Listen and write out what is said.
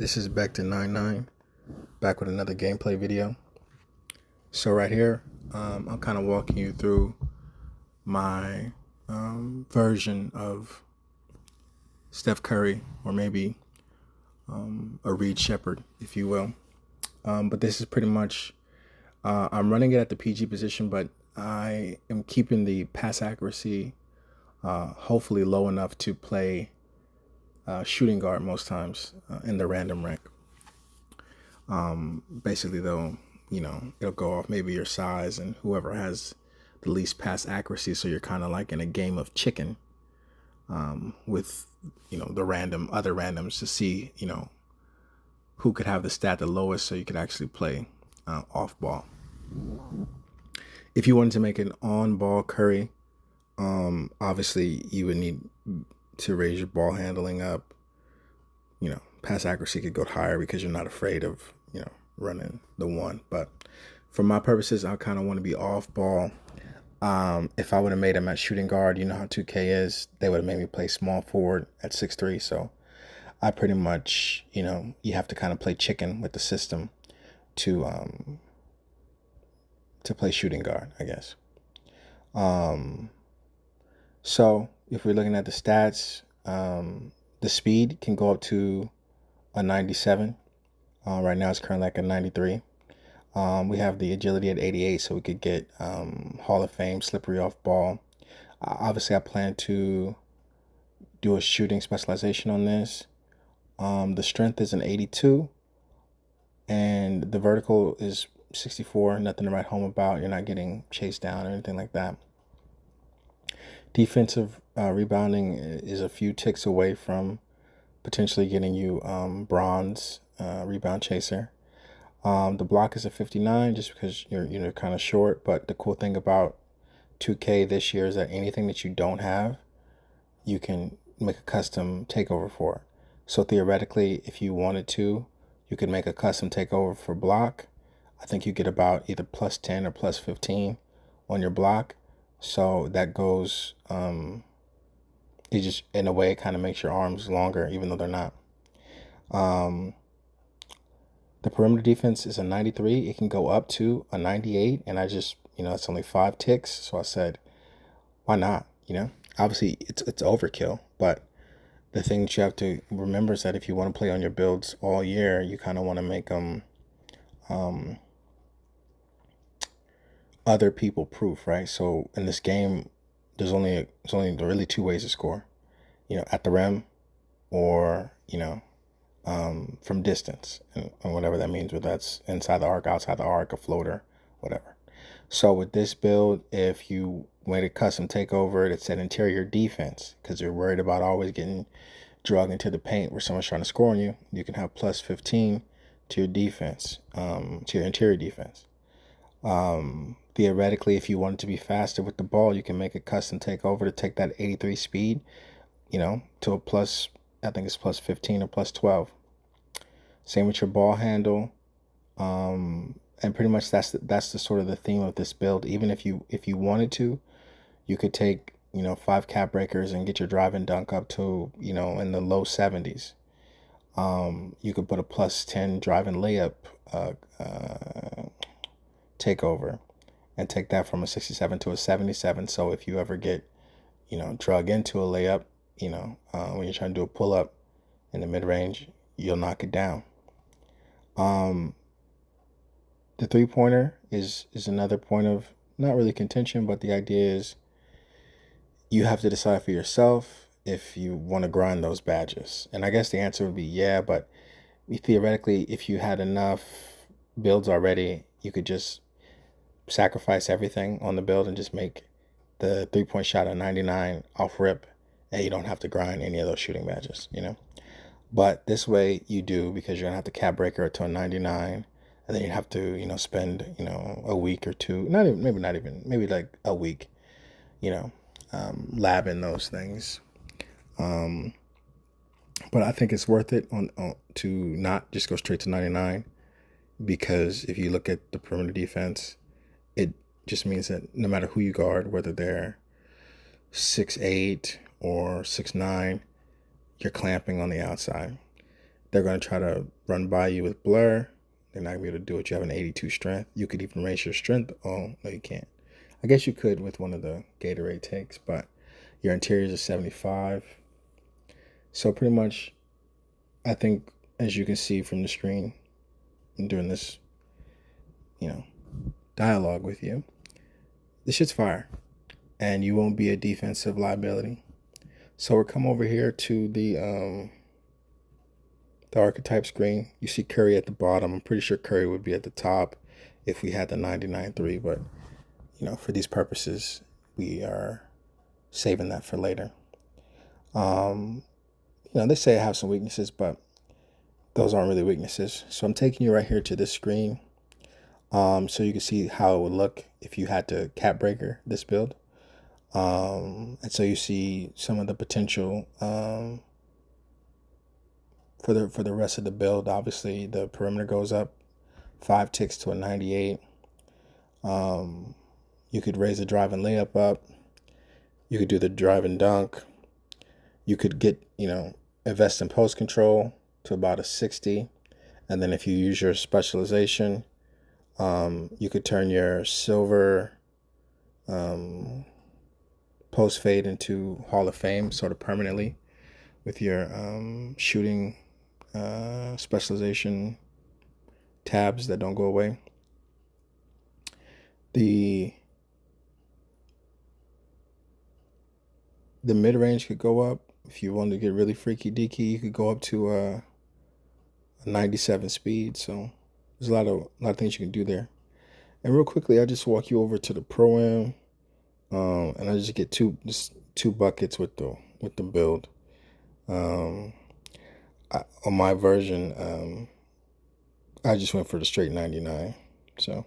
This is Back back with another gameplay video. So right here, I'm kind of walking you through my version of Steph Curry, or maybe a Reed Shepherd, if you will. But this is pretty much, I'm running it at the PG position, but I am keeping the pass accuracy hopefully low enough to play shooting guard most times in the random rank. Basically, though, it'll go off maybe your size and whoever has the least pass accuracy. So you're kind of like in a game of chicken with, the other randoms to see, who could have the stat the lowest so you could actually play off ball. If you wanted to make an on ball Curry, obviously you would need to raise your ball handling up. Pass accuracy could go higher because you're not afraid of, running the one. But for my purposes, I kind of want to be off ball. If I would have made him at shooting guard, you know how 2K is, they would have made me play small forward at 6'3". So I pretty much, you have to kind of play chicken with the system to play shooting guard, I guess. So if we're looking at the stats, the speed can go up to a 97. Right now it's currently like a 93. We have the agility at 88, so we could get Hall of Fame slippery off ball. Obviously, I plan to do a shooting specialization on this. The strength is an 82, and the vertical is 64. Nothing to write home about. You're not getting chased down or anything like that. Defensive rebounding is a few ticks away from potentially getting you bronze rebound chaser. The block is a 59 just because you're kind of short. But the cool thing about 2K this year is that anything that you don't have, you can make a custom takeover for. So theoretically, if you wanted to, you could make a custom takeover for block. I think you get about either plus 10 or plus 15 on your block. So that goes, it just, in a way, it kind of makes your arms longer, even though they're not. The perimeter defense is a 93. It can go up to a 98. And I just, it's only 5 ticks. So I said, why not? Obviously it's overkill. But the thing that you have to remember is that if you want to play on your builds all year, you kind of want to make them other people proof, right? So in this game, there's only really 2 ways to score, at the rim or, from distance, and whatever that means, whether that's inside the arc, outside the arc, a floater, whatever. So with this build, if you made a custom takeover that said interior defense, because you're worried about always getting drugged into the paint where someone's trying to score on you, you can have plus 15 to your defense, to your interior defense. Theoretically, if you wanted to be faster with the ball, you can make a custom takeover to take that 83 speed, to a plus, I think it's plus 15 or plus 12. Same with your ball handle. And pretty much that's the sort of the theme of this build. Even if you wanted to, you could take, 5 cap breakers and get your drive and dunk up to, in the low 70s. You could put a plus 10 drive and layup takeover and take that from a 67 to a 77. So if you ever get, drug into a layup, when you're trying to do a pull up in the mid range, you'll knock it down. The 3-pointer is another point of not really contention, but the idea is you have to decide for yourself if you want to grind those badges. And I guess the answer would be yeah, but theoretically, if you had enough builds already, you could just sacrifice everything on the build and just make the 3-point shot a 99 off rip, and you don't have to grind any of those shooting badges, But this way you do, because you're gonna have to cap breaker it to a 99, and then you have to, spend, a week or two, maybe like a week, labbing those things. But I think it's worth it to not just go straight to 99, because if you look at the perimeter defense, it just means that no matter who you guard, whether they're 6'8" or 6'9", you're clamping on the outside. They're going to try to run by you with blur. They're not going to be able to do it. You have an 82 strength. You could even raise your strength. Oh, no, you can't. I guess you could with one of the Gatorade takes, but your interiors are 75. So pretty much, I think, as you can see from the screen, I'm doing this, dialogue with you, this shit's fire. And you won't be a defensive liability. So we'll come over here to the archetype screen. You see Curry at the bottom. I'm pretty sure Curry would be at the top if we had the 99.3, but for these purposes, we are saving that for later. They say I have some weaknesses, but those aren't really weaknesses. So I'm taking you right here to this screen, so you can see how it would look if you had to cap breaker this build. And so you see some of the potential for the rest of the build. Obviously, the perimeter goes up 5 ticks to a 98. You could raise the drive and layup up. You could do the drive and dunk. You could get, invest in post control to about a 60. And then if you use your specialization, you could turn your silver post fade into Hall of Fame sort of permanently with your shooting specialization tabs that don't go away. The mid-range could go up. If you wanted to get really freaky deaky, you could go up to a 97 speed. So there's a lot of things you can do there. And real quickly, I'll just walk you over to the Pro-Am, and I just get two buckets with the build. On my version, I just went for the straight 99. So